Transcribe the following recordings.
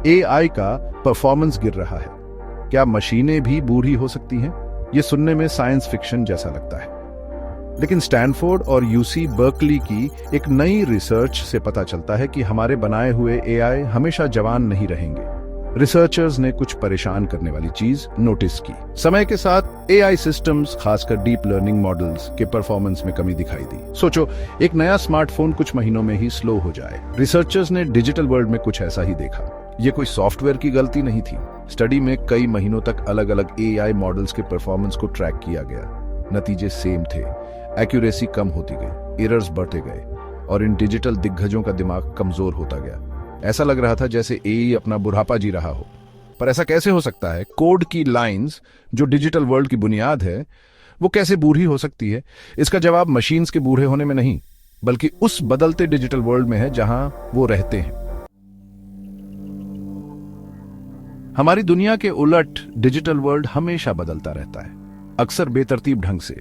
AI का performance गिर रहा है। क्या मशीनें भी बूढ़ी हो सकती हैं? ये सुनने में साइंस फिक्शन जैसा लगता है, लेकिन स्टैनफोर्ड और यूसी बर्कली की एक नई रिसर्च से पता चलता है कि हमारे बनाए हुए एआई हमेशा जवान नहीं रहेंगे। रिसर्चर्स ने कुछ परेशान करने वाली चीज नोटिस की। समय के साथ एआई सिस्टम्स, खासकर डीप लर्निंग मॉडल्स के परफॉर्मेंस में कमी दिखाई दी। सोचो, एक नया स्मार्टफोन कुछ महीनों में ही स्लो हो जाए। रिसर्चर्स ने डिजिटल वर्ल्ड में कुछ ऐसा ही देखा। ये कोई सॉफ्टवेयर की गलती नहीं थी। स्टडी में कई महीनों तक अलग अलग एआई मॉडल्स के परफॉर्मेंस को ट्रैक किया गया। नतीजे सेम थे। एक्यूरेसी कम होती गई, एरर्स बढ़ते गए और इन डिजिटल दिग्गजों का दिमाग कमजोर होता गया। ऐसा लग रहा था जैसे एआई अपना बुढ़ापा जी रहा हो। पर ऐसा कैसे हो सकता है? कोड की लाइंस, जो डिजिटल वर्ल्ड की बुनियाद है, वो कैसे बूढ़ी हो सकती है? इसका जवाब मशीन्स के बूढ़े होने में नहीं, बल्कि उस बदलते डिजिटल वर्ल्ड में है जहां वो रहते हैं। हमारी दुनिया के उलट डिजिटल वर्ल्ड हमेशा बदलता रहता है, अक्सर बेतरतीब ढंग से।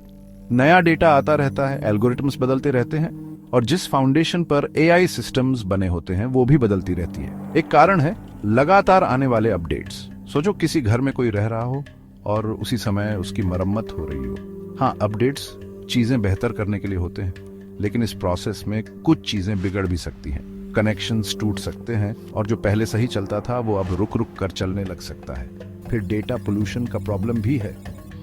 नया डेटा आता रहता है, एल्गोरिथम्स बदलते रहते हैं और जिस फाउंडेशन पर एआई सिस्टम्स बने होते हैं वो भी बदलती रहती है। एक कारण है लगातार आने वाले अपडेट्स। सोचो, किसी घर में कोई रह रहा हो और उसी समय उसकी मरम्मत हो रही हो। हाँ, अपडेट्स चीजें बेहतर करने के लिए होते हैं, लेकिन इस प्रोसेस में कुछ चीजें बिगड़ भी सकती हैं। कनेक्शंस टूट सकते हैं और जो पहले सही चलता था वो अब रुक रुक कर चलने लग सकता है। फिर डेटा पोल्यूशन का प्रॉब्लम भी है।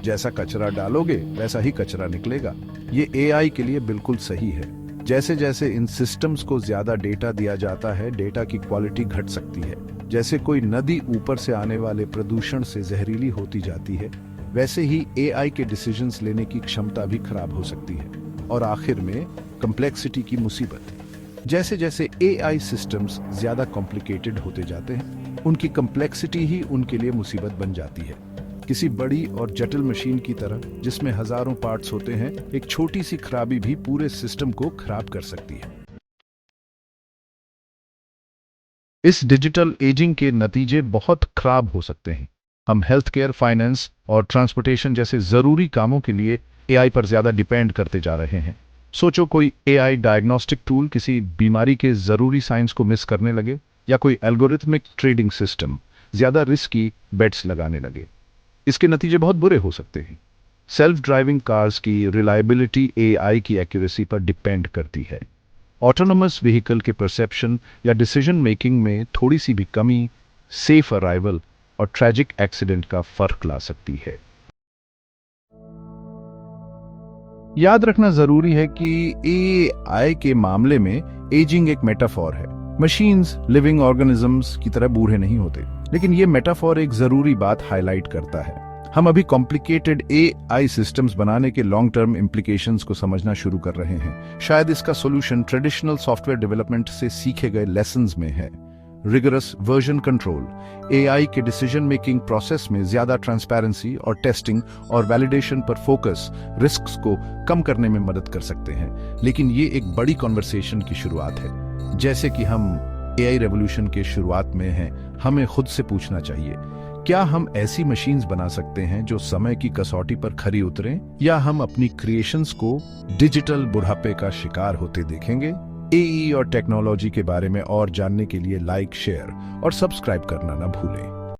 जैसा कचरा डालोगे वैसा ही कचरा निकलेगा। ये एआई के लिए बिल्कुल सही है। जैसे जैसे इन सिस्टम्स को ज्यादा डेटा दिया जाता है, डेटा की क्वालिटी घट सकती है। जैसे कोई नदी ऊपर से आने वाले प्रदूषण से जहरीली होती जाती है, वैसे ही एआई के डिसीजंस लेने की क्षमता भी खराब हो सकती है। और आखिर में कॉम्प्लेक्सिटी की मुसीबत। जैसे जैसे एआई सिस्टम्स ज्यादा कॉम्प्लिकेटेड होते जाते हैं, उनकी कॉम्प्लेक्सिटी ही उनके लिए मुसीबत बन जाती है। किसी बड़ी और जटिल मशीन की तरह जिसमें हजारों पार्ट्स होते हैं, एक छोटी सी खराबी भी पूरे सिस्टम को खराब कर सकती है। इस डिजिटल एजिंग के नतीजे बहुत खराब हो सकते हैं। हम हेल्थ केयर, फाइनेंस और ट्रांसपोर्टेशन जैसे जरूरी कामों के लिए एआई पर ज्यादा डिपेंड करते जा रहे हैं। सोचो, कोई एआई डायग्नोस्टिक टूल किसी बीमारी के जरूरी साइंस को मिस करने लगे, या कोई एल्गोरिथमिक ट्रेडिंग सिस्टम ज्यादा रिस्की बेट्स लगाने लगे। इसके नतीजे बहुत बुरे हो सकते हैं। सेल्फ ड्राइविंग कार्स की रिलायबिलिटी एआई की एक्यूरेसी पर डिपेंड करती है। ऑटोनोमस व्हीकल के परसेप्शन या डिसीजन मेकिंग में थोड़ी सी भी कमी सेफ अराइवल और ट्रैजिक एक्सीडेंट का फर्क ला सकती है। याद रखना जरूरी है कि एआई के मामले में एजिंग एक मेटाफॉर है। मशीन्स लिविंग ऑर्गेनिजम्स की तरह बूढ़े नहीं होते, लेकिन ये मेटाफॉर एक जरूरी बात हाईलाइट करता है। हम अभी कॉम्प्लिकेटेड एआई सिस्टम्स बनाने के लॉन्ग टर्म इम्प्लीकेशंस को समझना शुरू कर रहे हैं। शायद इसका सॉल्यूशन ट्रेडिशनल सॉफ्टवेयर डेवलपमेंट से सीखे गए लेसन्स में है। रिगरस वर्जन कंट्रोल, एआई के डिसीजन मेकिंग प्रोसेस में ज्यादा ट्रांसपेरेंसी और टेस्टिंग और वैलिडेशन पर फोकस रिस्क्स को कम करने में मदद कर सकते हैं। लेकिन ये एक बड़ी कॉन्वर्सेशन की शुरुआत है। जैसे कि हम एआई रेवोल्यूशन के शुरुआत में हैं, हमें खुद से पूछना चाहिए, क्या हम ऐसी मशीन्स बना सकते हैं जो समय की कसौटी पर खरी उतरें, या हम अपनी क्रिएशंस को डिजिटल बुढ़ापे का शिकार होते देखेंगे? एआई और टेक्नोलॉजी के बारे में और जानने के लिए लाइक, शेयर और सब्सक्राइब करना ना भूलें।